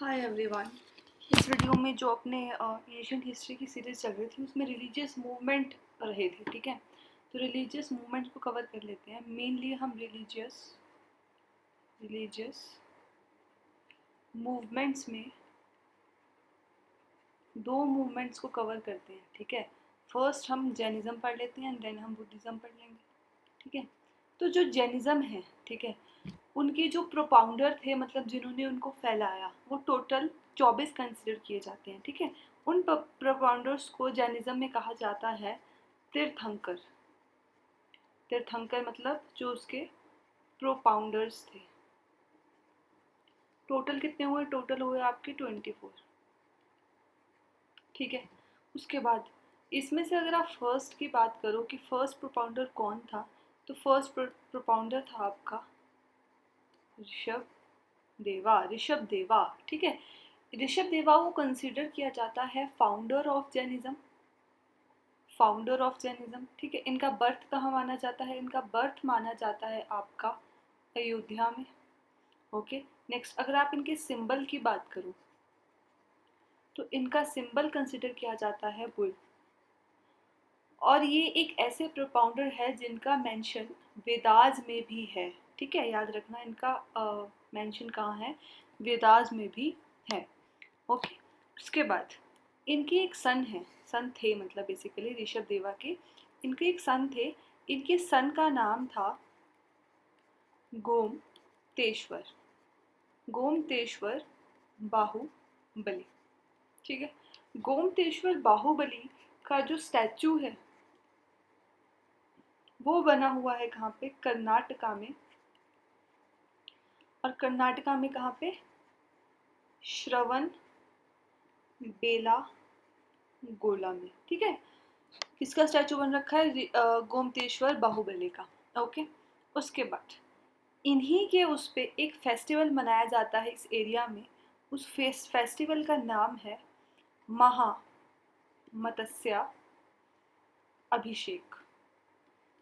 Hi everyone. इस video में जो अपने एशियन हिस्ट्री की सीरीज चल रही थी उसमें रिलीजियस मूवमेंट रहे थे, ठीक है। तो रिलीजियस मूवमेंट को कवर कर लेते हैं। मेनली हम रिलीजियस मूवमेंट्स में दो मूवमेंट्स को कवर करते हैं, ठीक है। फर्स्ट हम जैनिज़्म पढ़ लेते हैं एंड देन हम बुद्धिज़्म पढ़ लेंगे, ठीक है। तो जो जैनिज़्म है, ठीक है, उनके जो प्रोपाउंडर थे, मतलब जिन्होंने उनको फैलाया, वो टोटल 24 कंसिडर किए जाते हैं, ठीक है। उन प्रोपाउंडर्स को जैनिज्म में कहा जाता है तीर्थंकर। तीर्थंकर मतलब जो उसके प्रोपाउंडर्स थे। टोटल कितने हुए? टोटल हुए आपके 24, ठीक है। उसके बाद इसमें से अगर आप फर्स्ट की बात करो कि फर्स्ट प्रोपाउंडर कौन था, तो फर्स्ट प्रोपाउंडर था आपका ऋषभ देवा, ठीक है। ऋषभ देवा को कंसिडर किया जाता है फाउंडर ऑफ जैनिज्म, ठीक है। इनका बर्थ कहाँ माना जाता है? इनका बर्थ माना जाता है आपका अयोध्या में। ओके, नेक्स्ट अगर आप इनके सिंबल की बात करो तो इनका सिंबल कंसिडर किया जाता है बुल। और ये एक ऐसे प्रोपाउंडर है जिनका मेंशन वेदास में भी है, ठीक है। याद रखना इनका मेंशन कहाँ है? वेदास में भी है। ओके, उसके बाद इनकी एक सन थे, मतलब बेसिकली ऋषभ देवा के इनके एक सन थे। इनके सन का नाम था गोमतेश्वर बाहुबली, ठीक है। गोमतेश्वर बाहुबली का जो स्टैचू है वो बना हुआ है कहाँ पे? कर्नाटका में। और कर्नाटका में कहाँ पे? श्रवण बेला गोला में, ठीक है। किसका स्टैचू बन रखा है? गोमतेश्वर बाहुबली का। ओके, उसके बाद इन्हीं के उस पे एक फेस्टिवल मनाया जाता है इस एरिया में। उस फेस्टिवल का नाम है महा मत्स्य अभिषेक।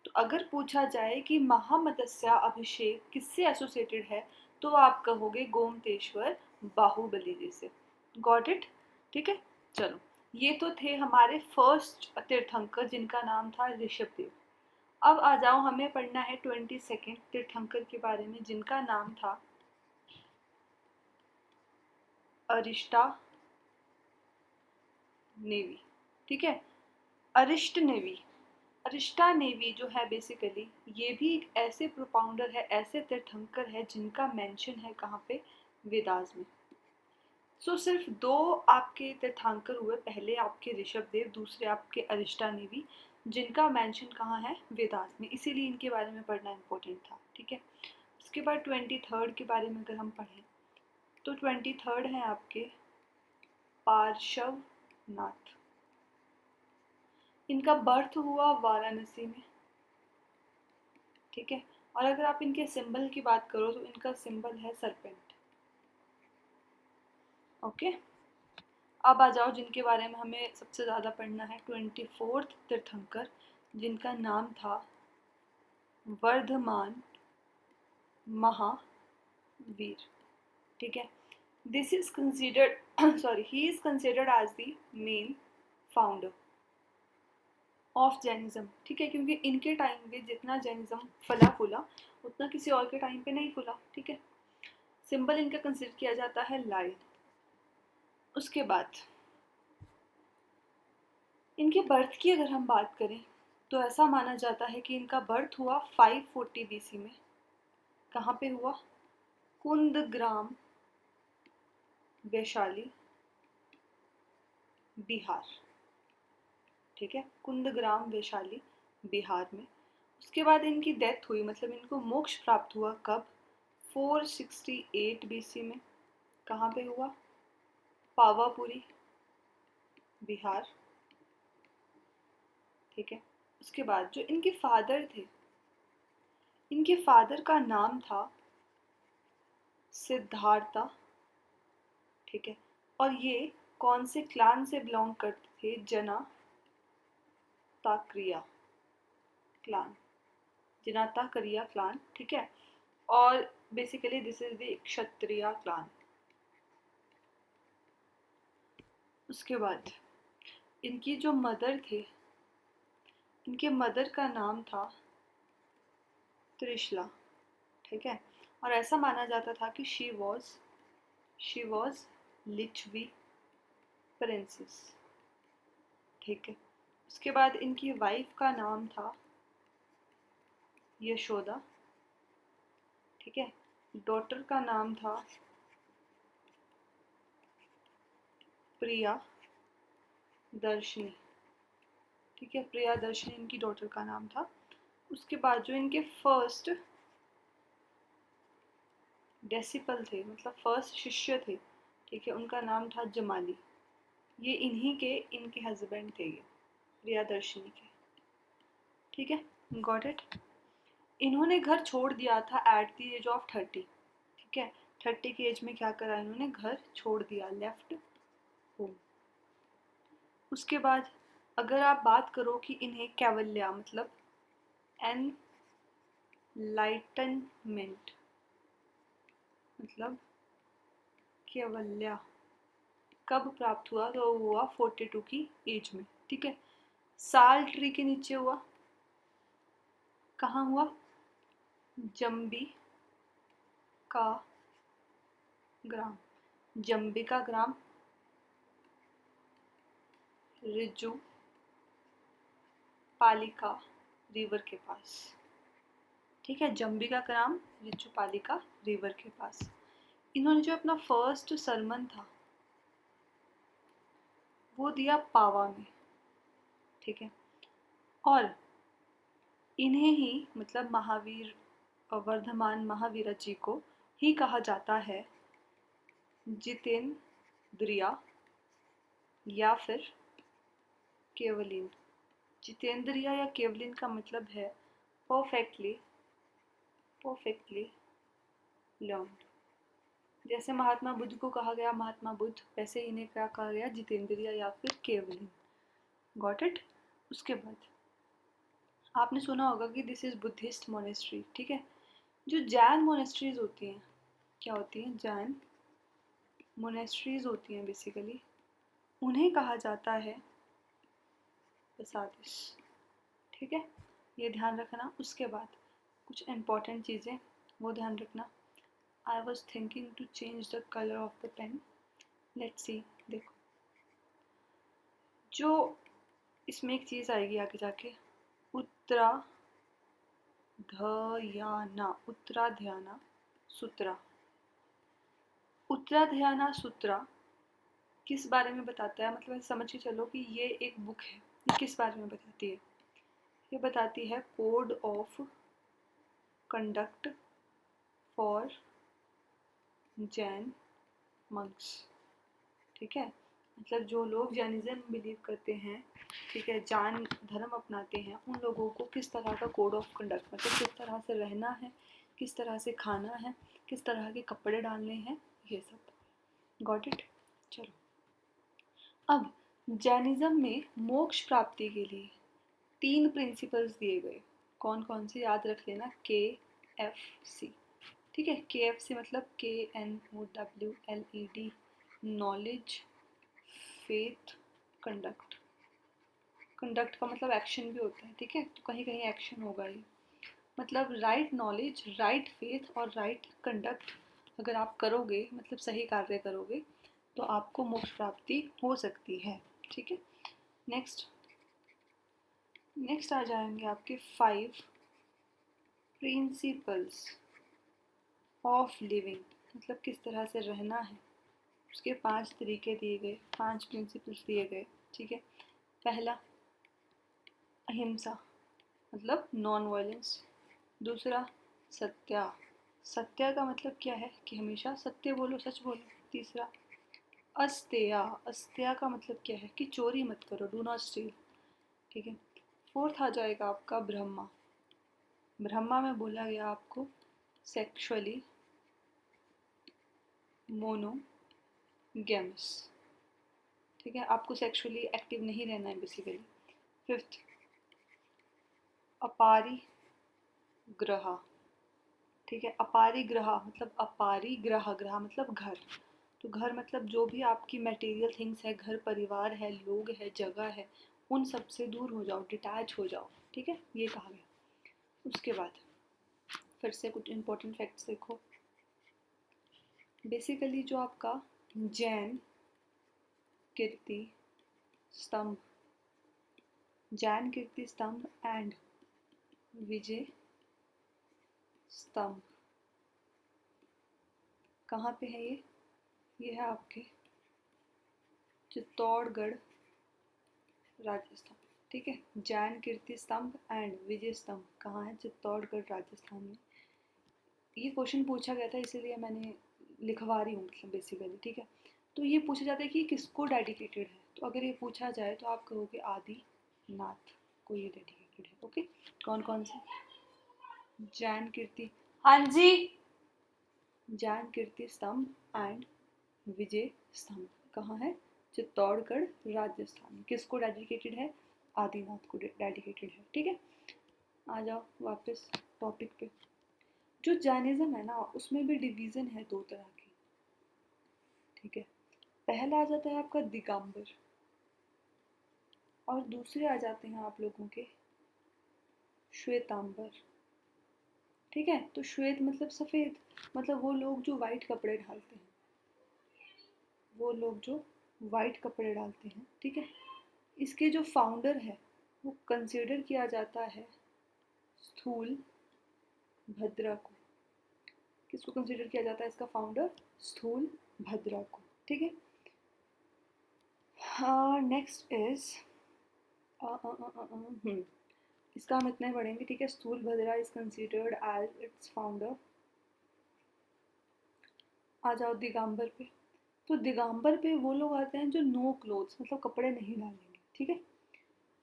तो अगर पूछा जाए कि महामत्स्य अभिषेक किससे एसोसिएटेड है, तो आप कहोगे गोमतेश्वर बाहुबली जी से। Got it? ठीक है, चलो। ये तो थे हमारे फर्स्ट तीर्थंकर जिनका नाम था ऋषभ देव। अब आ जाओ, हमें पढ़ना है 22nd तीर्थंकर के बारे में जिनका नाम था अरिष्टा नेवी, ठीक है। अरिष्टा नेवी जो है बेसिकली ये भी एक ऐसे प्रोपाउंडर है, ऐसे तीर्थंकर है जिनका मेंशन है कहाँ पे? वेदास में। सो सिर्फ दो आपके तीर्थंकर हुए, पहले आपके ऋषभ देव, दूसरे आपके अरिष्टा नेवी, जिनका मेंशन कहाँ है? वेदास में। इसीलिए इनके बारे में पढ़ना इम्पोर्टेंट था, ठीक है। उसके बाद 23rd के बारे में अगर हम पढ़ें तो 23rd है आपके पार्श्वनाथ। इनका बर्थ हुआ वाराणसी में, ठीक है। और अगर आप इनके सिंबल की बात करो तो इनका सिंबल है सरपेंट। ओके, अब आ जाओ जिनके बारे में हमें सबसे ज़्यादा पढ़ना है, 24th तीर्थंकर जिनका नाम था वर्धमान महावीर, ठीक है। This is considered he is considered as the main founder of Jainism, ठीक है। क्योंकि इनके टाइम पे जितना जैनिज्म फला फूला उतना किसी और के टाइम पे नहीं फूला, ठीक है। सिंबल इनका कंसिडर किया जाता है लायन। उसके बाद इनके बर्थ की अगर हम बात करें तो ऐसा माना जाता है कि इनका बर्थ हुआ 540 BC में। कहाँ पे हुआ? कुंदग्राम, वैशाली, बिहार, ठीक है। कुंदग्राम, वैशाली, बिहार में। उसके बाद इनकी डेथ हुई, मतलब इनको मोक्ष प्राप्त हुआ कब? 468 BC में। कहाँ पे हुआ? पावापुरी, बिहार, ठीक है। उसके बाद जो इनके फादर थे, इनके फादर का नाम था सिद्धार्था, ठीक है। और ये कौन से क्लान से बिलोंग करते थे? क्लान जनाता करिया क्लान, ठीक है। और basically this is the kshatriya clan. उसके बाद इनकी जो मदर थे, इनके मदर का नाम था त्रिशला, ठीक है। और ऐसा माना जाता था कि शी वॉज लिच्छवी प्रिंसेस, ठीक है। उसके बाद इनकी वाइफ का नाम था यशोदा, ठीक है। डॉटर का नाम था प्रिया दर्शनी, ठीक है। प्रिया दर्शनी इनकी डॉटर का नाम था। उसके बाद जो इनके फर्स्ट डेसिपल थे, मतलब फर्स्ट शिष्य थे, ठीक है, उनका नाम था जमाली। ये इनके हस्बैंड थे, ये प्रियादर्शनी के, ठीक है। Got it. इन्होंने घर छोड़ दिया था एट द एज ऑफ 30, ठीक है। 30 की एज में क्या करा इन्होंने, घर छोड़ दिया, लेफ्ट होम। उसके बाद अगर आप बात करो कि इन्हें कैवल्या मतलब एनलाइटनमेंट मतलब कैवल्या कब प्राप्त हुआ, तो हुआ 42 की एज में, ठीक है। साल ट्री के नीचे हुआ, कहाँ हुआ, जम्बी का ग्राम, जम्बी का ग्राम रिजू पालिका रिवर के पास, ठीक है। जम्बी का ग्राम रिजू पालिका रिवर के पास। इन्होंने जो अपना फर्स्ट सरमन था वो दिया पावा में, ठीक है। और इन्हें ही मतलब महावीर, वर्धमान महावीर जी को ही कहा जाता है जितेंद्रिया या फिर केवलिन। जितेंद्रिया या केवलिन का मतलब है परफेक्टली लर्न्ड। जैसे महात्मा बुद्ध को कहा गया महात्मा बुद्ध, वैसे इन्हें क्या कहा गया, जितेंद्रिया या फिर केवलिन। Got it. उसके बाद आपने सुना होगा कि दिस इज बुद्धिस्ट मोनेस्ट्री, ठीक है। जो जैन मोनेस्ट्रीज होती हैं, क्या होती हैं, जैन मोनेस्ट्रीज होती हैं बेसिकली, उन्हें कहा जाता है प्रसादिश, ठीक है। ये ध्यान रखना। उसके बाद कुछ इम्पॉर्टेंट चीज़ें वो ध्यान रखना। I was thinking to change the colour of the pen, let's see. देखो जो इसमें एक चीज़ आएगी आगे जाके, उत्तराध्याना सूत्रा। उत्तराध्याना सूत्रा किस बारे में बताता है, मतलब समझ के चलो कि ये एक बुक है। ये किस बारे में बताती है, ये बताती है code of conduct for Jain monks, ठीक है। मतलब जो लोग जैनिज्म बिलीव करते हैं, ठीक है, जैन धर्म अपनाते हैं, उन लोगों को किस तरह का कोड ऑफ कंडक्ट, मतलब किस तरह से रहना है, किस तरह से खाना है, किस तरह के कपड़े डालने हैं, ये सब। Got it. चलो अब जैनिज्म में मोक्ष प्राप्ति के लिए 3 प्रिंसिपल्स दिए गए। कौन कौन से याद रख लेना, KFC, ठीक है। KFC मतलब KNOWLED, knowledge, faith, conduct. Conduct का मतलब एक्शन भी होता है, ठीक है, तो कहीं कहीं एक्शन होगा ही। मतलब राइट नॉलेज, राइट फेथ और राइट कंडक्ट अगर आप करोगे, मतलब सही कार्य करोगे, तो आपको मोक्ष प्राप्ति हो सकती है, ठीक है। नेक्स्ट आ जाएंगे आपके 5 प्रिंसिपल्स ऑफ लिविंग, मतलब किस तरह से रहना है, उसके 5 तरीके दिए गए, 5 प्रिंसिपल्स दिए गए, ठीक है। पहला अहिंसा मतलब नॉन वायलेंस। दूसरा सत्या, सत्या का मतलब क्या है कि हमेशा सत्य बोलो, सच बोलो। तीसरा अस्तेया, अस्तेया का मतलब क्या है कि चोरी मत करो, डू नॉट स्टील, ठीक है। फोर्थ आ जाएगा आपका ब्रह्मा। ब्रह्मा में बोला गया आपको सेक्सुअली मोनोगेमस, ठीक है, आपको सेक्सुअली एक्टिव नहीं रहना है बेसिकली। फिफ्थ अपारी ग्रह, ठीक है। अपारी ग्रह मतलब अपारी ग्रह, ग्रह मतलब घर, तो घर मतलब जो भी आपकी मटेरियल थिंग्स है, घर परिवार है, लोग है, जगह है, उन सब से दूर हो जाओ, डिटैच हो जाओ, ठीक है, ये कहा गया। उसके बाद फिर से कुछ इंपॉर्टेंट फैक्ट्स देखो। बेसिकली जो आपका जैन कीर्ति स्तंभ, जैन कीर्ति स्तंभ एंड विजय स्तंभ कहाँ पे है ये है आपके चित्तौड़गढ़ राजस्थान, ठीक है। जैन कीर्ति स्तंभ एंड विजय स्तंभ कहाँ है? चित्तौड़गढ़ राजस्थान में। ये क्वेश्चन पूछा गया था, इसीलिए मैंने लिखवा रही हूँ, मतलब बेसिकली, ठीक है। तो ये पूछा जाता है कि किसको डेडिकेटेड है, तो अगर ये पूछा जाए तो आप कहोगे आदिनाथ को ये डेडिकेटेड है, ओके। कौन कौन से? जैन कीर्ति, हाँ जी, जैन कीर्ति स्तंभ एंड विजय स्तंभ कहाँ है? चित्तौड़गढ़ राजस्थान। किसको डेडिकेटेड है? आदिनाथ को डेडिकेटेड है, ठीक है। आ जाओ वापस टॉपिक पे। जो जैनिज्म है ना, उसमें भी डिवीजन है दो तरह की, ठीक है। पहला आ जाता है आपका दिगंबर और दूसरे आ जाते हैं आप लोगों के श्वेतांबर, ठीक है। तो श्वेत मतलब सफ़ेद, मतलब वो लोग जो वाइट कपड़े डालते हैं, वो लोग जो वाइट कपड़े डालते हैं, ठीक है। इसके जो फाउंडर है वो कंसिडर किया जाता है स्थूल भद्रा को। किसको कंसिडर किया जाता है इसका फाउंडर? स्थूल भद्रा को, ठीक है। नेक्स्ट इज इसका हम इतने पढ़ेंगे, ठीक है। Sthulabhadra is considered as its founder. आ जाओ दिगंबर पे। तो दिगंबर पे वो लोग आते हैं जो नो क्लोथ्स, मतलब कपड़े नहीं डालेंगे, ठीक है।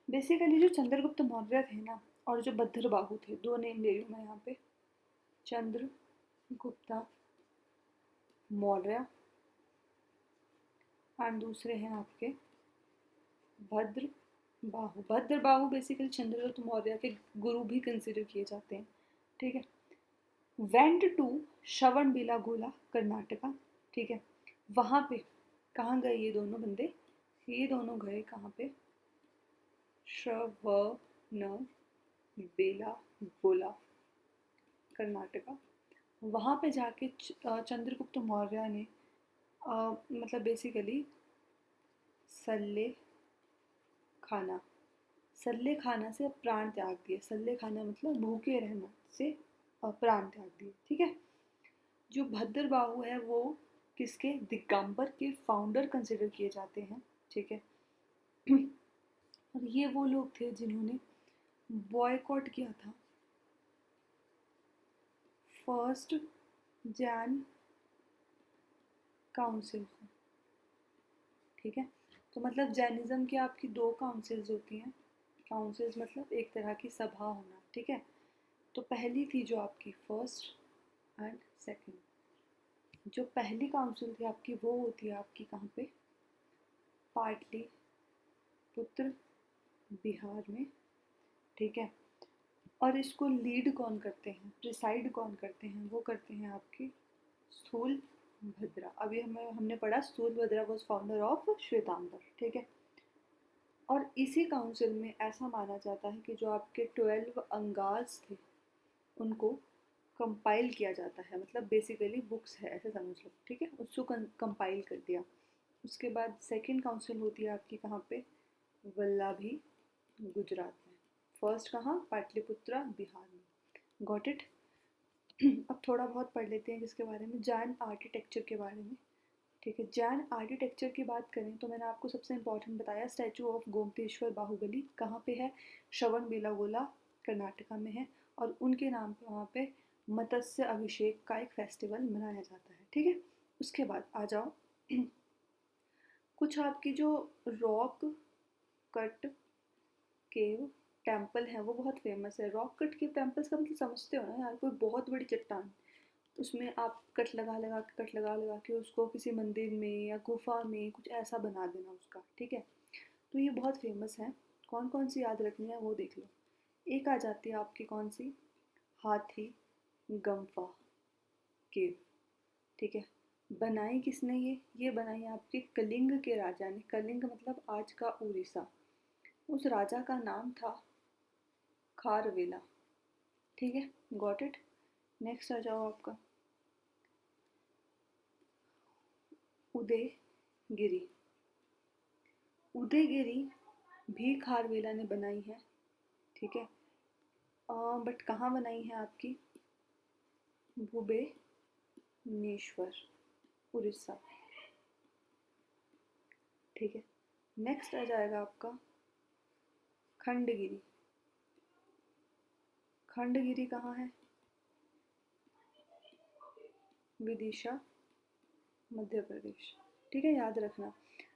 बेसिकली जो चंद्रगुप्त मौर्य थे ना, और जो भद्रबाहु थे, दो नेम ले रही हूँ मैं यहाँ पे, चंद्रगुप्ता मौर्य एंड दूसरे हैं आपके भद्रबाहु। भद्रबाहु बेसिकली चंद्रगुप्त मौर्य के गुरु भी कंसिडर किए जाते हैं, ठीक है। वेंट टू श्रवणबेलागोला कर्नाटका, ठीक है। वहाँ पे कहाँ गए ये दोनों बंदे? ये दोनों गए कहाँ पे? श्रवणबेलागोला कर्नाटका। वहाँ पे जाके चंद्रगुप्त मौर्य ने मतलब बेसिकली सल्ले खाना, सल्ले खाना से प्राण त्याग दिए। सल्ले खाना मतलब भूखे रहना से प्राण त्याग दिए, ठीक है। जो भद्रबाहु है वो किसके? दिगंबर के फाउंडर कंसिडर किए जाते हैं, ठीक है। और ये वो लोग थे जिन्होंने बॉयकॉट किया था फर्स्ट जैन काउंसिल को, ठीक है। तो मतलब जैनिज्म की आपकी दो काउंसिल्स होती हैं। काउंसिल्स मतलब एक तरह की सभा होना, ठीक है। तो पहली थी जो आपकी फर्स्ट एंड सेकंड। जो पहली काउंसिल थी आपकी वो होती है आपकी कहाँ पे? पाटलिपुत्र बिहार में, ठीक है। और इसको लीड कौन करते हैं, प्रिसाइड कौन करते हैं? वो करते हैं आपके स्थूल भद्रा। अभी हमने पढ़ा स्थूल भद्रा वॉज फाउंडर ऑफ श्वेतांबर, ठीक है। और इसी काउंसिल में ऐसा माना जाता है कि जो आपके 12 अंगाज थे उनको कंपाइल किया जाता है, मतलब बेसिकली बुक्स है ऐसे समझ लो, ठीक है। उसको कंपाइल कर दिया। उसके बाद सेकंड काउंसिल होती है आपकी कहाँ पे? वल्लभी गुजरात में। फर्स्ट कहाँ? पाटलिपुत्रा बिहार में। Got it? अब थोड़ा बहुत पढ़ लेते हैं जिसके बारे में, जैन आर्किटेक्चर के बारे में, ठीक है। जैन आर्किटेक्चर की बात करें तो मैंने आपको सबसे इम्पोर्टेंट बताया स्टैचू ऑफ गोमतेश्वर बाहुबली कहाँ पे है? श्रवणबेलागोला कर्नाटका में है। और उनके नाम पे वहाँ पे मत्स्य अभिषेक का एक फेस्टिवल मनाया जाता है, ठीक है। उसके बाद आ जाओ कुछ आपकी जो रॉक कट केव टेम्पल है वो बहुत फेमस है। रॉक कट केव टेम्पल्स का मतलब समझते हो ना यार, कोई बहुत बड़ी चट्टान, उसमें आप कट लगा लगा के उसको किसी मंदिर में या गुफा में कुछ ऐसा बना देना उसका, ठीक है। तो ये बहुत फेमस है। कौन कौन सी याद रखनी है वो देख लो। एक आ जाती है आपकी कौन सी? हाथी गंफा केव, ठीक है। बनाई किसने ये बनाई आपके कलिंग के राजा ने। कलिंग मतलब आज का उड़ीसा। उस राजा का नाम था खारवेला। ठीक है, गॉट इट। नेक्स्ट आ जाओ आपका उदयगिरी। उदयगिरी भी खारवेला ने बनाई है। ठीक है, बट कहाँ बनाई है आपकी, भुवनेश्वर, उड़ीसा। ठीक है, नेक्स्ट आ जाएगा आपका खंडगिरी। खंडगिरी कहाँ है, विदिशा, मध्य प्रदेश। ठीक है, याद रखना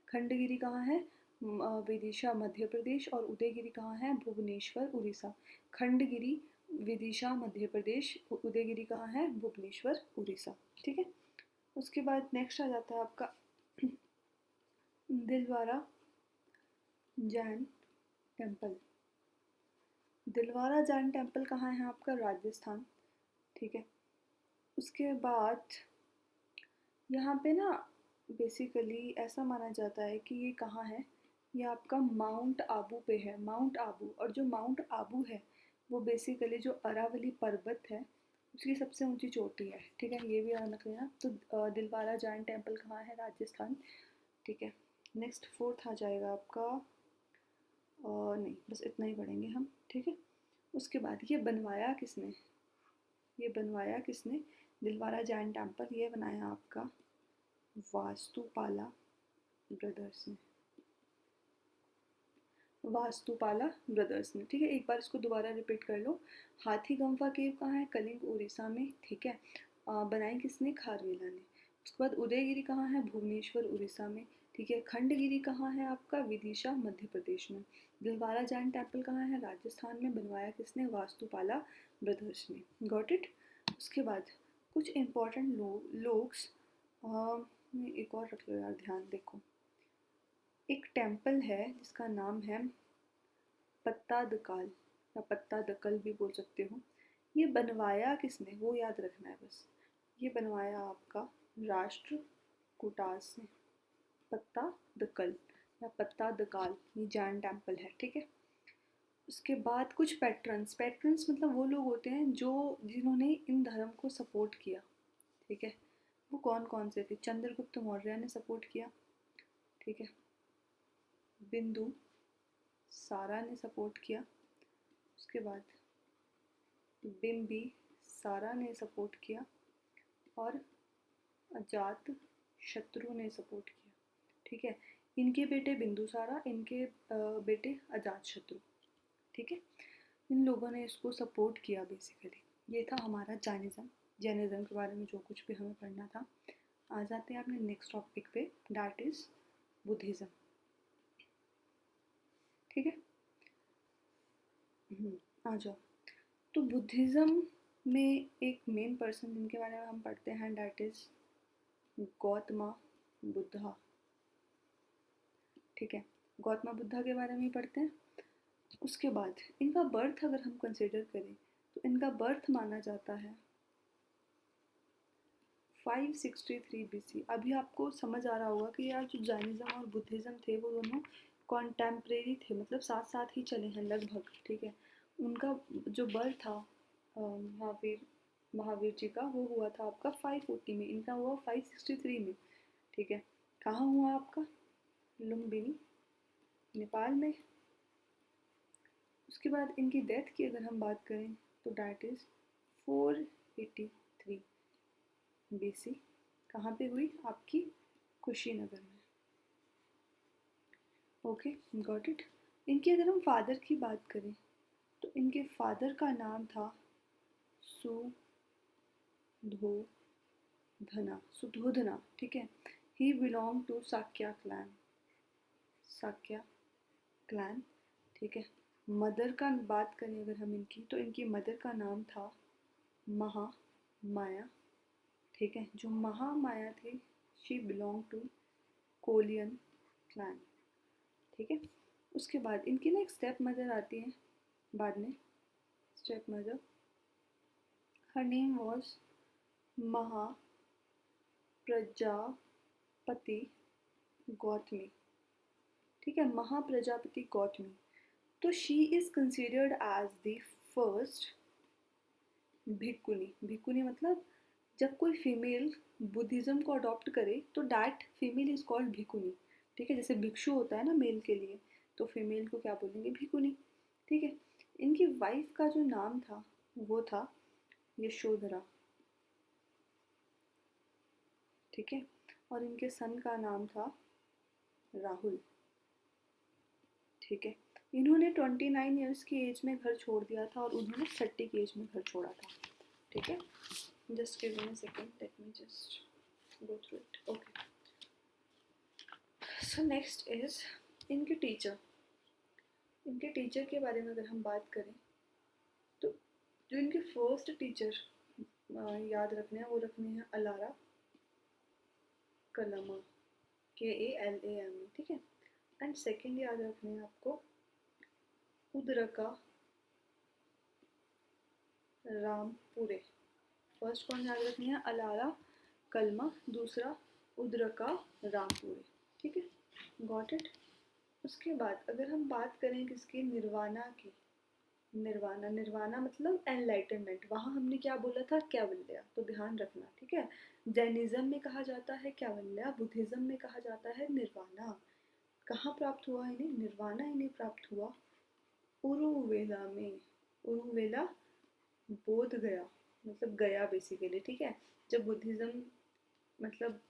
खंडगिरी कहाँ है, विदिशा मध्य प्रदेश, और उदयगिरी कहाँ है, भुवनेश्वर उड़ीसा। खंडगिरी विदिशा मध्य प्रदेश, उदयगिरी कहाँ है, भुवनेश्वर उड़ीसा। ठीक है, उसके बाद नेक्स्ट आ जाता है आपका दिलवारा जैन टेम्पल। दिलवारा जैन टेम्पल कहाँ है आपका, राजस्थान। ठीक है, उसके बाद यहाँ पे ना बेसिकली ऐसा माना जाता है कि ये कहाँ है, ये आपका माउंट आबू पे है। माउंट आबू, और जो माउंट आबू है वो बेसिकली जो अरावली पर्वत है उसकी सबसे ऊंची चोटी है। ठीक है, ये भी याद रख लेना। तो दिलवारा जैन टेम्पल कहाँ है, राजस्थान। ठीक है, नेक्स्ट फोर्थ आ जाएगा आपका नहीं, बस इतना ही पढ़ेंगे हम। ठीक है, उसके बाद ये बनवाया किसने, ये बनवाया किसने, दिलवारा जैन टेम्पल ये बनाया आपका वास्तुपाला ब्रदर्स ने। वास्तुपाला ब्रदर्स ने। ठीक है, एक बार इसको दोबारा रिपीट कर लो। हाथी गंफा केव कहाँ है, कलिंग उड़ीसा में। ठीक है, बनाई किसने, खारवेला ने। उसके बाद उदयगिरी कहाँ है, भुवनेश्वर उड़ीसा में। ठीक है, खंडगिरी कहाँ है आपका, विदिशा मध्य प्रदेश में। दिलवारा जैन टेम्पल कहाँ है, राजस्थान में। बनवाया किसने, वास्तुपाला ब्रदर्स ने। Got it. उसके बाद कुछ इम्पोर्टेंट लोग्स, एक और रख लो यार, ध्यान देखो। एक टेम्पल है जिसका नाम है पत्ता दकाल, या पत्ता दकल भी बोल सकते हो। ये बनवाया किसने, वो याद रखना है बस। ये बनवाया आपका राष्ट्र कूटास ने। पत्ता दकल या पत्ता दकाल, ये जैन टेम्पल है। ठीक है, उसके बाद कुछ पैट्रन्स। पैट्रन्स मतलब वो लोग होते हैं जो जिन्होंने इन धर्म को सपोर्ट किया। ठीक है, वो कौन कौन से थे, चंद्रगुप्त मौर्य ने सपोर्ट किया। ठीक है, बिंदु सारा ने सपोर्ट किया। उसके बाद बिम्बी सारा ने सपोर्ट किया, और अजात शत्रु ने सपोर्ट किया। ठीक है, इनके बेटे बिंदुसारा, इनके बेटे अजात शत्रु। ठीक है, इन लोगों ने इसको सपोर्ट किया बेसिकली। ये था हमारा जैनिज्म। जैनिज्म के बारे में जो कुछ भी हमें पढ़ना था। आ जाते हैं अपने नेक्स्ट टॉपिक पे, दैट इज बुद्धिज्म। ठीक है, आ जाओ। तो बुद्धिज्म में एक मेन पर्सन जिनके बारे में हम पढ़ते हैं, दैट इज गौतम बुद्धा। ठीक है, गौतम बुद्धा के बारे में ही पढ़ते हैं। उसके बाद इनका बर्थ अगर हम कंसिडर करें तो इनका बर्थ माना जाता है 563 BC। अभी आपको समझ आ रहा होगा कि यार जो जैनिज्म और बुद्धिज्म थे वो दोनों कॉन्टेम्परेरी थे, मतलब साथ साथ ही चले हैं लगभग। ठीक है, उनका जो बर्थ था महावीर महावीर जी का, वो हुआ था आपका 540 में, इनका हुआ 563 में। ठीक है, कहाँ हुआ आपका, लुम्बिनी, नेपाल में। उसके बाद इनकी डेथ की अगर हम बात करें तो डैट इज़ 483 BC। कहाँ पे हुई, आपकी कुशीनगर में। Okay, got it. इनके अगर हम फादर की बात करें तो इनके फादर का नाम था सुधोधना। ठीक है, ही belong to Sakya clan. Sakya clan. ठीक है, मदर का बात करें अगर हम इनकी, तो इनकी मदर का नाम था महामाया। ठीक है, जो महामाया थी शी बिलोंग टू कोलियन क्लैन। ठीक है, उसके बाद इनकी ना एक स्टेप मदर आती है बाद में, step mother, her name was Mahaprajapati Gautami, ठीक है, महाप्रजापति गौतमी। तो she is considered as the first bhikkhuni. Bhikkhuni मतलब जब कोई फीमेल बुद्धिज्म को अडॉप्ट करे तो that female is called bhikkhuni, ठीक है। जैसे भिक्षु होता है ना मेल के लिए, तो फीमेल को क्या बोलेंगे, भिक्खुनी, ठीक है। इनकी वाइफ का जो नाम था वो था यशोधरा, ठीक है, और इनके सन का नाम था राहुल, ठीक है। इन्होंने 29 ईयर्स की एज में घर छोड़ दिया था और उन्होंने 30 की एज में घर छोड़ा था, ठीक है। Just give me a second, let me just go through it, okay. So next is इनके टीचर। इनके टीचर के बारे में अगर हम बात करें तो जो इनके फर्स्ट टीचर याद रखने हैं वो रखने हैं अलारा कलमा, KALAMA, ठीक है। एंड सेकेंड याद रखने हैं आपको उद्रका रामपुरे। फर्स्ट कौन याद रखनी है, अलारा कलमा, दूसरा उद्रका रामपुरे, ठीक है, गॉट इट। उसके बाद अगर हम बात करें किसकी, निर्वाणा की। निर्वाणा, निर्वाणा मतलब एनलाइटनमेंट, वहाँ हमने क्या बोला था, कैवल्या, तो ध्यान रखना, ठीक है। जैनिज्म में कहा जाता है कैवल्या, बुद्धिज्म में कहा जाता है निर्वाणा। कहाँ प्राप्त हुआ इन्हें, निर्वाणा इन्हें प्राप्त हुआ उरुवेला में। उरुवेला बोध गया, मतलब गया बेसिकली, ठीक है। जब बुद्धिज्म मतलब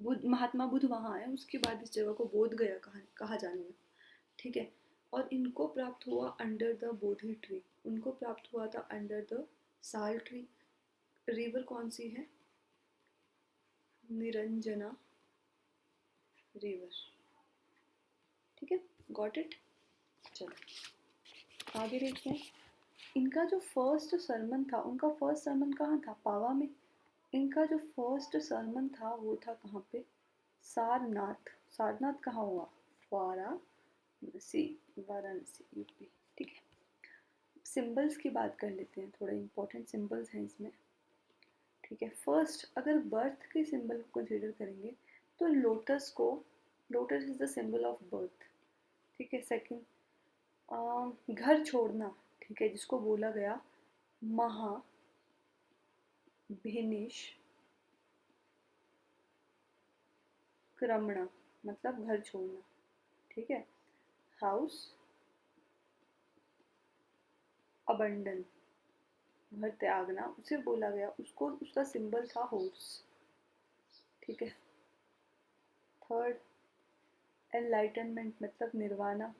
बुद्ध, महात्मा बुद्ध वहाँ आए, उसके बाद इस जगह को बोध गया कहा जाने लगा, ठीक है। और इनको प्राप्त हुआ अंडर द बोधि ट्री, उनको प्राप्त हुआ था अंडर द साल ट्री। रिवर कौन सी है, निरंजना रिवर, ठीक है, गॉट इट। चलो आगे देखते हैं। इनका जो फर्स्ट सरमन था, उनका फर्स्ट सरमन कहाँ था, पावा में। इनका जो फर्स्ट सरमन था वो था कहाँ पे, सारनाथ। सारनाथ कहाँ हुआ, वाराणसी, वाराणसी यूपी, ठीक है। सिंबल्स की बात कर लेते हैं, थोड़ा इंपॉर्टेंट सिंबल्स हैं इसमें, ठीक है। फर्स्ट अगर बर्थ के सिंबल को कंसिडर करेंगे तो लोटस को, lotus is the symbol of birth, ठीक है। सेकंड घर छोड़ना, ठीक है, जिसको बोला गया महाभिनिश क्रमणा, मतलब घर छोड़ना, ठीक है। हाउस अबंडन, घर त्यागना, उसे बोला गया, उसको उसका सिंबल था हॉर्स, ठीक है। थर्ड एनलाइटनमेंट मतलब निर्वाणा,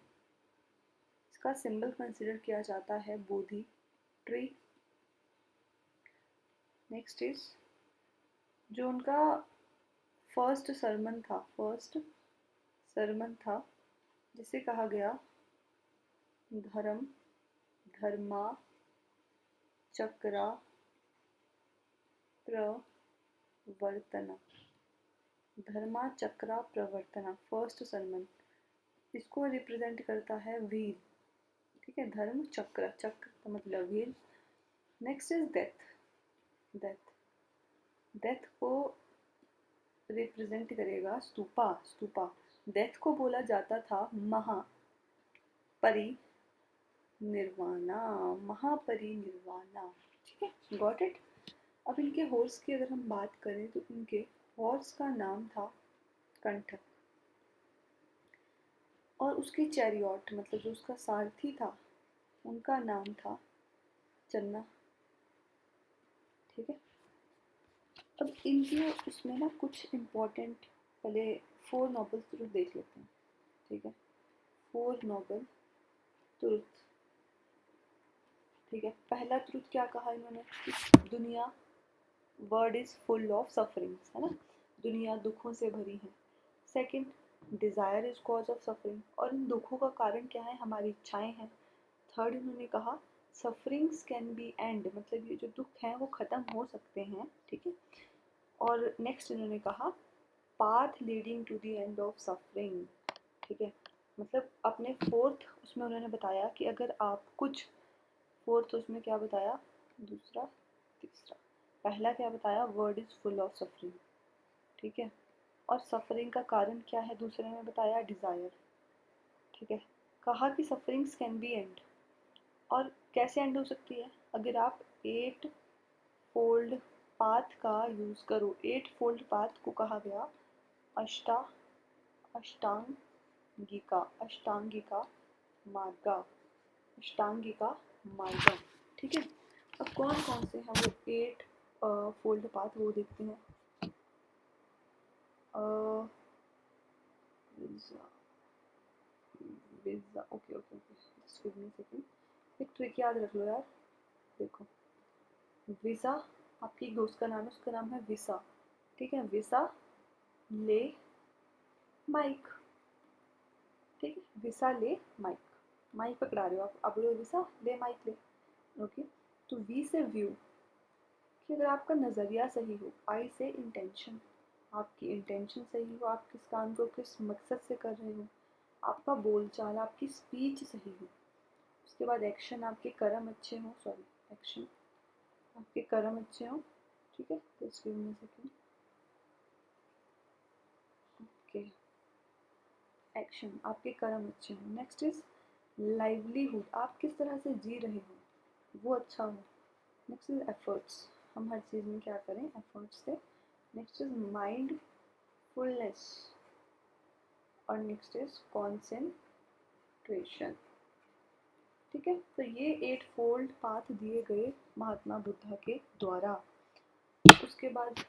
इसका सिंबल कंसिडर किया जाता है बोधि ट्री। नेक्स्ट इज जो उनका फर्स्ट सरमन था, फर्स्ट सरमन था जिसे कहा गया धर्म धर्मा चक्रा प्रवर्तना, धर्मा चक्रा प्रवर्तना, फर्स्ट सरमन, इसको रिप्रेजेंट करता है व्हील, ठीक है। धर्म चक्र, चक्र का मतलब wheel. Next is death. Death, death को रिप्रेजेंट करेगा स्तूपा, स्तूपा। डेथ को बोला जाता था महापरिनिर्वाणा, महापरिनिर्वाणा, ठीक है, गॉट इट। अब इनके हॉर्स की अगर हम बात करें तो इनके हॉर्स का नाम था कंठक, और उसके चैरियट मतलब जो उसका सारथी था उनका नाम था चन्ना, ठीक है। अब इनके उसमें ना कुछ इम्पोर्टेंट पहले 4 नोबल ट्रुथ देख लेते हैं, ठीक है। 4 नोबल ट्रुथ, ठीक है। पहला ट्रुथ क्या कहा इन्होंने, दुनिया word is full of sufferings, है ना, दुनिया दुखों से भरी है। Second desire is cause of suffering, और इन दुखों का कारण क्या है, हमारी इच्छाएं हैं। थर्ड इन्होंने कहा सफरिंग्स कैन बी एंड, मतलब ये जो दुख हैं वो ख़त्म हो सकते हैं, ठीक है। और नेक्स्ट इन्होंने कहा path leading to the end of suffering, ठीक है। मतलब अपने फोर्थ उसमें उन्होंने बताया कि अगर आप कुछ, फोर्थ उसमें क्या बताया, दूसरा तीसरा, पहला क्या बताया, word is full of suffering, ठीक है। और सफरिंग का कारण क्या है दूसरे ने बताया, डिज़ायर। ठीक है। कहा कि सफरिंग्स कैन बी एंड, और कैसे एंड हो सकती है, अगर आप 8 फोल्ड पाथ का यूज़ करो। 8 फोल्ड पाथ को कहा गया अष्टा अष्टांगिका अष्टांगिका मार्गा अष्टांगिका मार्ग। ठीक है। अब कौन कौन से हैं वो 8 फोल्ड पाथ, वो देखते हैं। Visa, okay okay okay, just give me second. एक ट्रिक याद रख लो यार, देखो। वीज़ा, आपकी एक दोस्त का नाम है, उसका नाम है विसा। ठीक है। विसा ले माइक। ठीक है। विसा ले माइक, माइक पकड़ा रहे हो आप बोलो विसा ले माइक ले। ओके। तो वी से व्यू, कि अगर आपका नज़रिया सही हो। आई से इंटेंशन, आपकी इंटेंशन सही हो, आप किस काम को किस मकसद से कर रहे हो। आपका बोलचाल, आपकी स्पीच सही हो। उसके बाद एक्शन, आपके कर्म अच्छे हों, सॉरी एक्शन, आपके कर्म अच्छे हों। ठीक है। Just give me second. Okay. Action, आपके कर्म अच्छे हों। नेक्स्ट इज लाइवलीहुड, आप किस तरह से जी रहे हो वो अच्छा हो। नेक्स्ट इज एफर्ट्स, हम हर चीज़ में क्या करें, एफर्ट्स से। नेक्स्ट इज माइंडफुलनेस, और नेक्स्ट इज कॉन्सेंट्रेशन। ठीक है। तो ये 8 फोल्ड पाथ दिए गए महात्मा बुद्धा के द्वारा। उसके बाद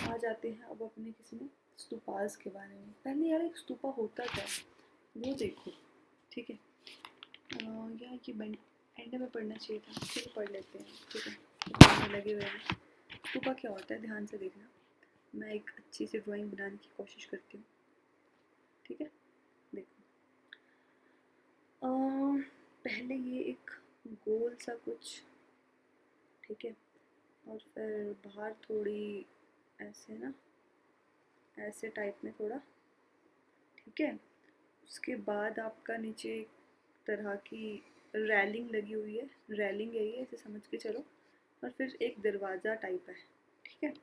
आ जाते हैं अब अपने किसमें, स्तूपास के बारे में। पहले यार एक स्तूपा होता क्या है वो देखो। ठीक है। यार ये एंड में पढ़ना चाहिए था, फिर पढ़ लेते हैं। ठीक है। तो लगे हुए हैं। स्तूपा क्या होता है ध्यान से देखना, मैं एक अच्छी सी ड्राइंग बनाने की कोशिश करती हूँ। ठीक है। देखो, पहले ये एक गोल सा कुछ, ठीक है, और फिर बाहर थोड़ी ऐसे ना, ऐसे टाइप में थोड़ा। ठीक है। उसके बाद आपका नीचे एक तरह की रेलिंग लगी हुई है, रेलिंग है ये, ऐसे समझ के चलो। और फिर एक दरवाज़ा टाइप है। ठीक है।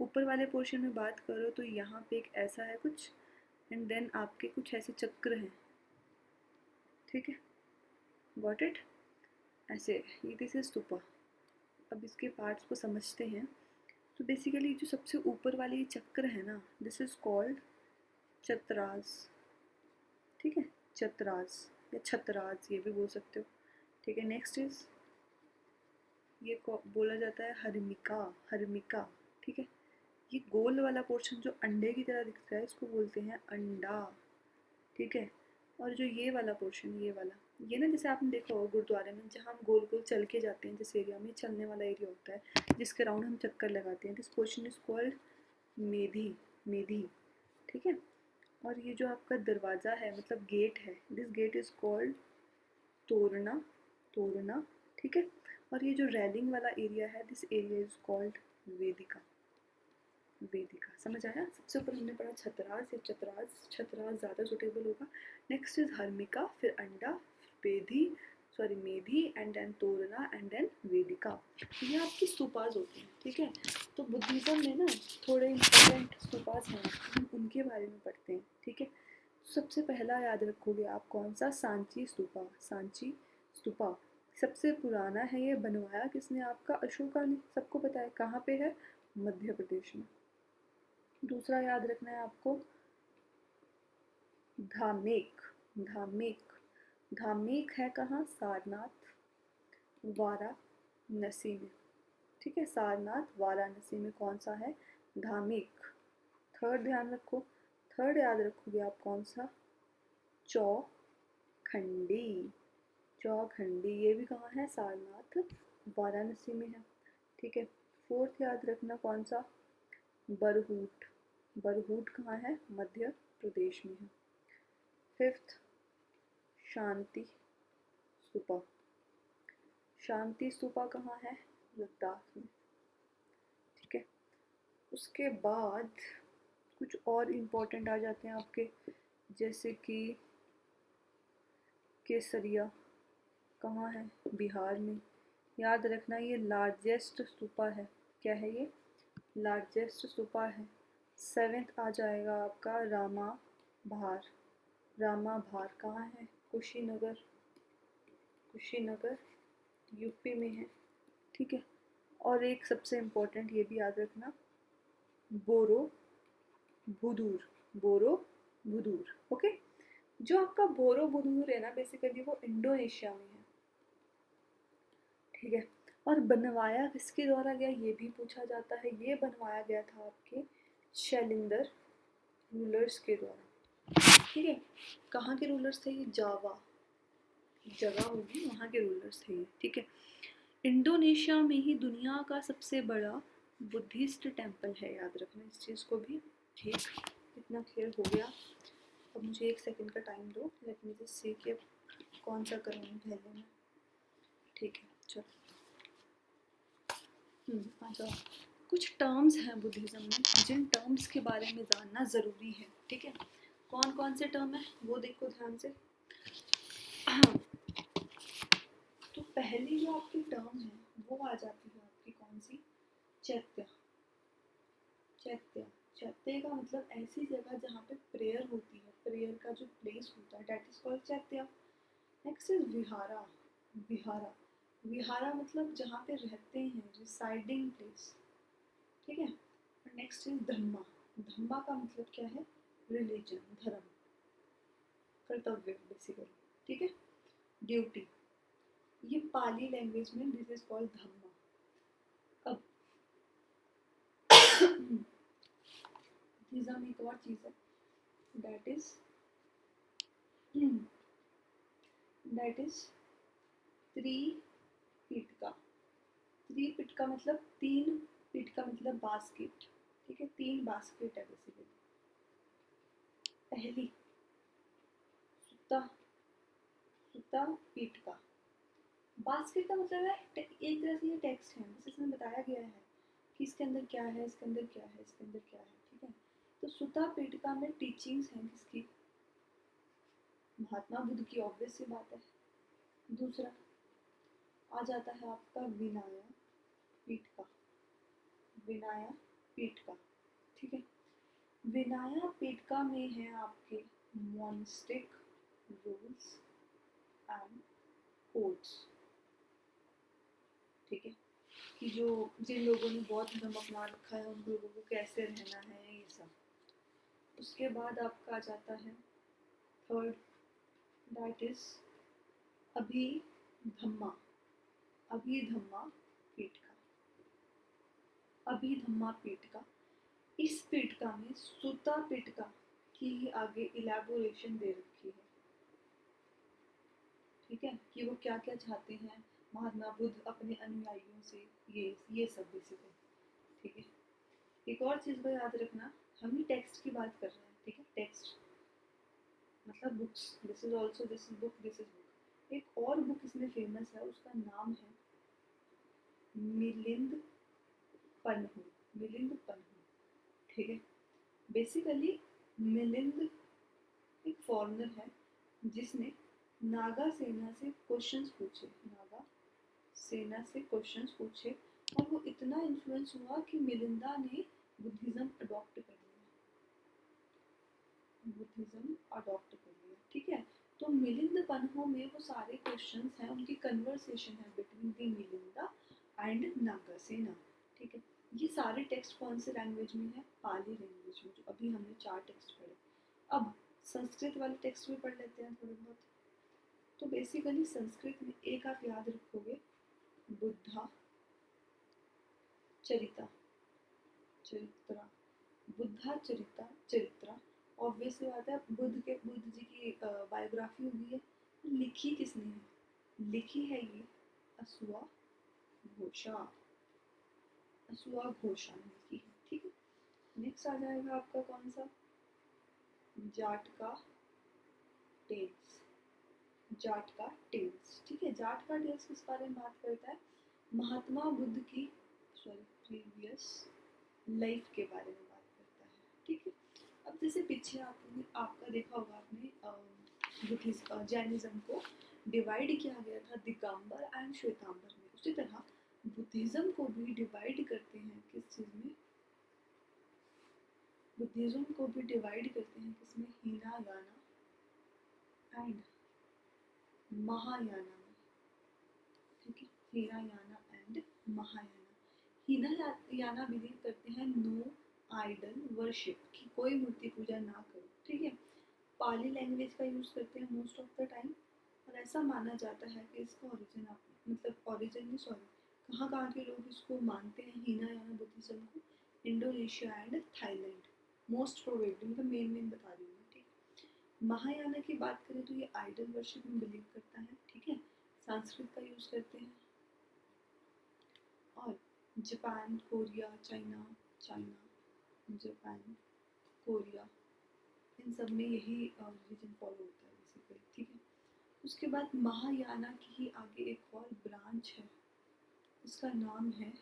ऊपर वाले पोर्शन में बात करो तो यहाँ पे एक ऐसा है कुछ, एंड देन आपके कुछ ऐसे चक्र हैं। ठीक है। Got it. ऐसे ये दिस इज स्तूपा। अब इसके पार्ट्स को समझते हैं। तो बेसिकली जो सबसे ऊपर वाले ये चक्र है ना, दिस इज कॉल्ड चतराज। ठीक है। चतराज या छतराज ये भी बोल सकते हो। ठीक है। नेक्स्ट इज ये बोला जाता है हर्मिका, हर्मिका। ठीक है। ये गोल वाला पोर्शन जो अंडे की तरह दिखता है इसको बोलते हैं अंडा। ठीक है। और जो ये वाला पोर्शन, ये वाला, ये ना जैसे आपने देखा होगा गुरुद्वारे में जहाँ हम गोल गोल चल के जाते हैं, जिस एरिया में चलने वाला एरिया होता है जिसके राउंड हम चक्कर लगाते हैं, this portion is called Medhi, Medhi. ठीक है। और ये जो आपका दरवाज़ा है मतलब गेट है, दिस गेट इज कॉल्ड तोरना, तोरना। ठीक है। और ये जो रेलिंग वाला एरिया है, दिस एरिया इज कॉल्ड वेदिका, वेदिका। समझ आया। सबसे ऊपर हमने पढ़ा छतराज या चतराज, छतराज ज़्यादा सुटेबल होगा। नेक्स्ट इज हर्मिका, फिर अंडा, बेधी, sorry medhi, and then torana, and then vedika. ये आपकी स्तूपाज होती हैं। ठीक है। तो बुद्धिज़्म में ना थोड़े इंपॉर्टेंट स्तूपाज हैं, हम उनके बारे में पढ़ते हैं। ठीक है। सबसे पहला याद रखोगे आप कौन सा, सांची स्तूपा, सांची स्तूपा। सबसे पुराना है ये, बनवाया किसने, आपका अशोका ने, सबको पता है। कहाँ पे है, मध्य प्रदेश में। दूसरा याद रखना है आपको, धामेक, धामेक, धामेक है कहाँ, सारनाथ, वाराणसी में। ठीक है। सारनाथ वाराणसी में कौन सा है, धामेक। थर्ड ध्यान रखो, थर्ड याद रखोगे आप कौन सा, चौखंडी, चौखंडी। ये भी कहाँ है, सारनाथ वाराणसी में है। ठीक है। फोर्थ याद रखना कौन सा, बरहूट, बरहूट कहाँ है, मध्य प्रदेश में है। फिफ्थ, शांति स्तूपा, शांति स्तूपा कहाँ है, लद्दाख में। ठीक है। उसके बाद कुछ और इम्पोर्टेंट आ जाते हैं आपके, जैसे कि केसरिया कहाँ है, बिहार में। याद रखना ये लार्जेस्ट स्तूपा है। क्या है ये, लार्जेस्ट स्तूपा है। 7th आ जाएगा आपका रामा भार। रामा भार कहाँ है? कुशीनगर, कुशीनगर यूपी में है। ठीक है। और एक सबसे इम्पोर्टेंट ये भी याद रखना, बोरो बुदूर, बोरो बुदूर। ओके। जो आपका बोरो बुदूर है ना, बेसिकली वो इंडोनेशिया में है। ठीक है। और बनवाया किसके द्वारा गया ये भी पूछा जाता है। ये बनवाया गया था आपके शैलिंदर रूलर्स के द्वारा। ठीक है। कहाँ के रूलर्स थे ये? जावा जगह होगी, वहाँ के रूलर्स थे ये। ठीक है। इंडोनेशिया में ही दुनिया का सबसे बड़ा बुद्धिस्ट टेम्पल है, याद रखना इस चीज़ को भी। ठीक, कितना क्लियर हो गया। अब मुझे 1 सेकंड का टाइम दो, लेट मी जस्ट सी कि कौन सा करूँ पहले में। ठीक है, चलो। आ जाओ। कुछ टर्म्स हैं बुद्धिज़्म में जिन टर्म्स के बारे में जानना ज़रूरी है। ठीक है। कौन कौन से टर्म है वो देखो ध्यान से। तो पहली जो आपकी टर्म है वो आ जाती है आपकी कौन सी? चैत्य। चैत्य, चैत्य का मतलब ऐसी जगह जहाँ पे प्रेयर होती है, प्रेयर का जो प्लेस होता है, that is called chaitya. Next is vihara. Vihara, vihara मतलब जहाँ पे रहते हैं, रिसाइडिंग प्लेस। ठीक है। और नेक्स्ट इज धम्मा। धम्मा का मतलब क्या है? रिलीजन, धर्म, कर्तव्य बेसिकली। ठीक है। ड्यूटी, ये पाली लैंग्वेज में दिस इज कॉल्ड धम्मा। अब बुद्धिज्म एक और चीज है, दैट इज त्रिपिटका। त्रिपिटका मतलब 3, पिटका मतलब बास्केट। ठीक है। 3 बास्केट है बेसिकली। पहली सुता, सुता पिटका। बास्केट का मतलब है एक तरह से ये टेक्स्ट है, बस इसमें बताया गया है कि इसके अंदर क्या है, इसके अंदर क्या है, इसके अंदर क्या है। ठीक है। तो सुता पिटका में टीचिंग्स हैं किसकी? महात्मा बुद्ध की, ऑब्वियस सी बात है। दूसरा आ जाता है आपका विनाया पिटका। विनाया पिटका। ठीक है। विनाया पिटका में है आपके मोनिस्टिक रूल्स एंड कोड्स। ठीक है। कि जो जिन लोगों ने बौद्ध धर्म अपना रखा है उन लोगों को कैसे रहना है, ये सब। उसके बाद आपका आ जाता है third, that is Abhidhamma. Abhidhamma Pitaka. Abhidhamma Pitaka. इस पिटका में सुता पिटका की आगे इलेबोरेशन दे रखी है। ठीक है। कि वो क्या क्या चाहते हैं महात्मा बुद्ध अपने अनुयायियों से, ये सब बेसिकली। ठीक है। एक और चीज़ को याद रखना, हम ही टेक्स्ट की बात कर रहे हैं। ठीक है। टेक्स्ट मतलब books, this is also, this is book, this is book. एक और बुक इसमें फेमस है, उसका नाम है मिलिंद पन्हु। मिलिंद पन्हु। ठीक है। बेसिकली मिलिंद एक फॉरेनर है जिसने नागा सेना से क्वेश्चंस पूछे, नागा सेना से क्वेश्चंस पूछे, और वो इतना इन्फ्लुएंस हुआ कि मिलिंदा ने बुद्धिज्म अडॉप्ट कर लिया। बुद्धिज्म अडॉप्ट कर लिया। ठीक है। तो मिलिंद पन्हो में वो सारे क्वेश्चंस हैं, उनकी कन्वर्सेशन है बिटवीन दी मिलिंदा एंड नागासेना। ठीक है। ये सारे टेक्स्ट कौन से लैंग्वेज में है? पाली लैंग्वेज में, जो अभी हमने 4 टेक्स्ट पढ़े। अब संस्कृत वाले टेक्स्ट भी पढ़ लेते हैं थोड़े बहुत। तो बेसिकली संस्कृत में एक आप याद रखोगे, बुद्धा चरिता, चरित्रा, बुद्धा चरिता, चरित्रा। ऑब्वियसली बात है, बुद्ध जी की बायोग्राफी हुई है। लिखी किसने है? लिखी है ये असुआ घोषा। असुआ घोषा ने लिखी है। ठीक है। नेक्स्ट आ जाएगा आपका कौन सा? जाटका टेल्स। जाटका टेल्स। ठीक है। जाटका टेल्स किस बारे में बात करता है? महात्मा बुद्ध की प्रीवियस लाइफ के बारे में बात करता है। ठीक है। अब जैसे पीछे आपने आपका देखा होगा, आपने जैनिज्म को डिवाइड किया गया था दिगंबर एंड श्वेतांबर में, उसी तरह बुद्धिज्म को भी डिवाइड करते हैं किस चीज़ में? बुद्धिज्म को भी डिवाइड करते हैं किसमें, हीनायाना एंड महायाना में, ठीक है, हीनायाना एंड महायाना। हीनायाना बिलीव करते हैं नो आइडल वर्शिप, कि कोई मूर्ति पूजा ना करो, ठीक है। पाली लैंग्वेज का यूज करते हैं मोस्ट ऑफ द टाइम, और ऐसा माना जाता है कि इसका ओरिजिन, आप मतलब ओरिजिन नहीं, सॉरी, कहाँ कहाँ के लोग इसको मानते हैं हीनायाना बुद्धिज्म को, Indonesia and Thailand most probably, मतलब मेन बता रही हूँ, ठीक। महायाना की बात करें तो ये आइडल वर्शिप में बिलीव करता है, ठीक है। संस्कृत का यूज करते हैं, और Japan, Korea, China, Japan, Korea, इन सब में यही रिलीजन फॉलो होता है बेसिकली, ठीक है। उसके बाद महायाना की ही आगे एक और ब्रांच है, इसका नाम है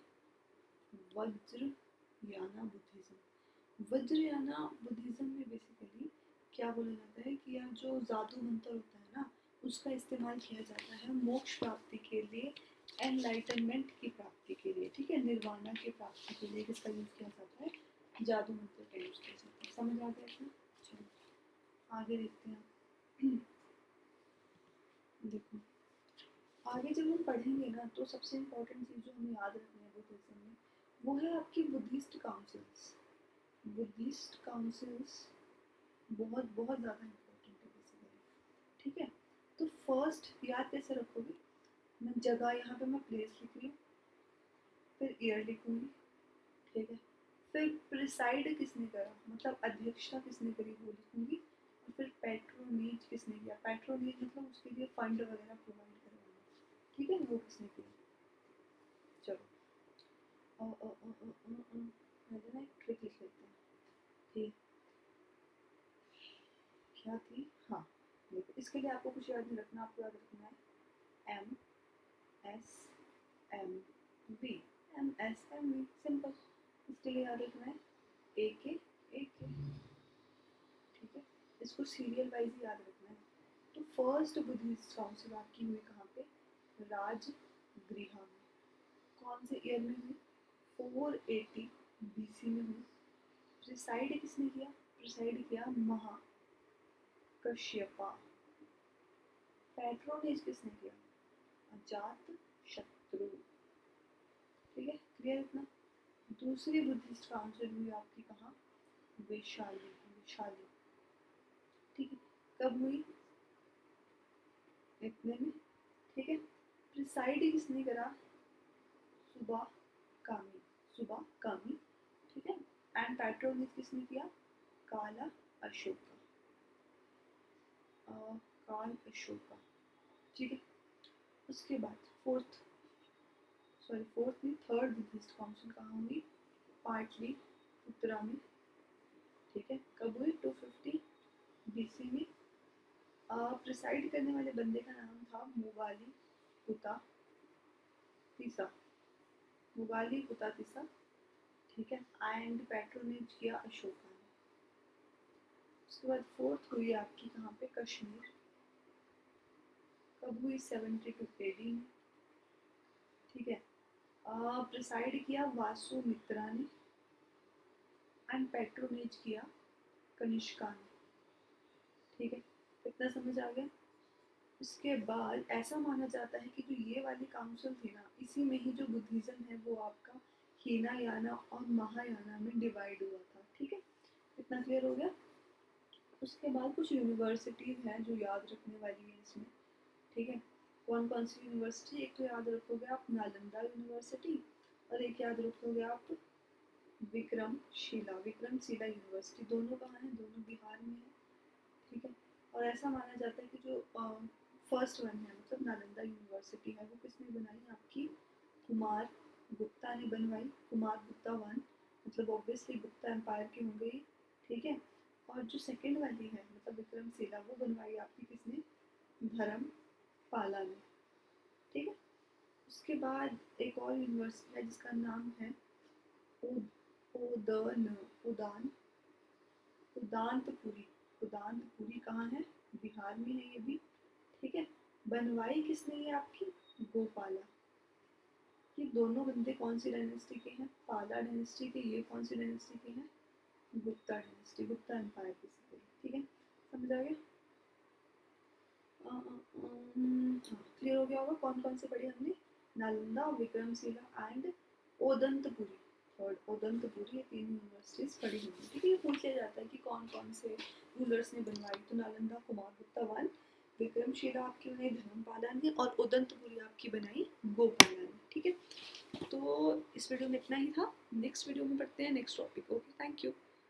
वज्रयाना बुद्धिज्म। वज्रयाना बुद्धिज्म में बेसिकली क्या बोला जाता है कि यार जो जादू मंत्र होता है ना, उसका इस्तेमाल किया जाता है मोक्ष प्राप्ति के लिए, एनलाइटनमेंट की प्राप्ति के लिए, ठीक है, निर्वाणा की प्राप्ति के लिए किसका यूज किया जाता है, जादू मंत्र का यूज किया जाता है। समझ आ गया इसमें? चलो आगे देखते हैं। देखो आगे जब हम पढ़ेंगे ना, तो सबसे इम्पोर्टेंट चीज़ जो हमें याद रखनी है बुद्धिज्म में, वो है आपकी बुद्धिस्ट काउंसिल्स। बुद्धिस्ट काउंसिल्स बहुत बहुत ज़्यादा इम्पोर्टेंट है बेसिकली, ठीक है। तो फर्स्ट याद कैसे रखोगे, मैं जगह यहाँ पे मैं प्लेस लिख रही हूँ, फिर ईयर लिखूंगी, ठीक है, फिर प्रिसाइड किसने करा, मतलब अध्यक्षता किसने करी वो लिखूंगी, और फिर पैट्रोनेज किसने किया, पैट्रोनेज मतलब उसके लिए फंड वगैरह प्रोवाइड करवाना, ठीक है, वो किसने किया। चलो पहले ना एक ट्रिक लिख लेते हैं, ठीक, क्या थी, हाँ देखो, इसके लिए आपको कुछ याद नहीं रखना, आपको याद रखना है M S M V, M S M V, simple. इसके लिए याद रखना है ए के, ठीक है, इसको सीरियल वाइज ही याद रखना है। तो फर्स्ट बुद्धिस्ट काउंसिल आपकी हुई कहाँ पे, राजगृह में, कौन से ईयर में हुई, 480 BC में हुई। प्रिसाइड किसने किया, प्रिसाइड किया महाकश्यपा। पैट्रोनेज किसने किया, अजात शत्रु, ठीक है, क्लियर इतना। दूसरी बुद्धिस्ट काउंसिल हुई आपकी कहाँ, वैशाली, वैशाली, ठीक है, कब हुई, इतने में, ठीक है। प्रिसाइड किसने करा, सुबह कामी, सुबह कामी, ठीक है, एंड पैट्रोनेज किसने किया, काला अशोका, काल अशोका, ठीक है। उसके बाद फोर्थ में थर्ड बुद्धिस्ट काउंसिल कहाँ हुई, पाटली पुत्रा में, ठीक है, कब हुई, 250 BC में। प्रिसाइड करने वाले बंदे का नाम था मुगाली पुता तीसा, मुगाली पुता तीसा, ठीक है, एंड पैट्रोनेज किया अशोका ने। उसके बाद फोर्थ हुई आपकी कहाँ पे, कश्मीर, कब हुई, 72 AD में, ठीक है। प्रिसाइड किया वासुमित्रा ने, एंड पैट्रोनेज किया कनिष्का ने, ठीक है, इतना समझ आ गया। उसके बाद ऐसा माना जाता है कि जो ये वाली काउंसिल थी ना, इसी में ही जो बुद्धिज्म है वो आपका हीनायाना और महायाना में डिवाइड हुआ था, ठीक है, इतना क्लियर हो गया। उसके बाद कुछ यूनिवर्सिटीज़ हैं जो याद रखने वाली है इसमें, ठीक है। कौन कौन सी यूनिवर्सिटी, एक तो याद रखोगे आप नालंदा यूनिवर्सिटी, और एक याद रखोगे आप विक्रमशिला यूनिवर्सिटी, दोनों कहाँ है, दोनों बिहार में है, ठीक है। और ऐसा माना जाता है कि जो फर्स्ट वन है, मतलब नालंदा यूनिवर्सिटी है, वो किसने बनाई, आपकी कुमार गुप्ता ने बनवाई, कुमार गुप्ता वन, मतलब ऑब्वियसली गुप्ता एम्पायर के होंगे, ठीक है। और जो सेकंड वाली है मतलब विक्रमशिला, वो बनवाई आपकी किसने, धर्मपाला ने, ठीक है। उसके बाद एक और यूनिवर्सिटी है जिसका नाम है उदन उदान उदांतपुरी, उदांतपुरी कहाँ है, बिहार में है ये भी, ठीक है। बनवाई किसने, ये आपकी गोपाला। ये दोनों बंदे कौन सी डायनेस्टी के हैं, पाला डायनेस्टी के, ये कौन सी डायनेस्टी के हैं, Gupta dynasty, Gupta empire basically, ठीक है, समझ आ गया। हाँ, क्लियर हो गया होगा कौन कौन से पढ़े हमने, नालंदा, विक्रमशिला एंड ओदंतपुरी। थर्ड ओदंतपुरी, ये तीन यूनिवर्सिटीज पढ़ी हमने, ठीक है। ये पूछ लिया जाता है कि कौन कौन से रूलर्स ने बनवाई, तो नालंदा कुमारगुप्ता वन, विक्रमशिला आपकी बनाई धर्मपाला ने, और ओदंतपुरी आपकी बनाई गोपाला ने, ठीक है। तो इस वीडियो में इतना ही था, नेक्स्ट वीडियो में पढ़ते हैं next topic. Okay, thank you.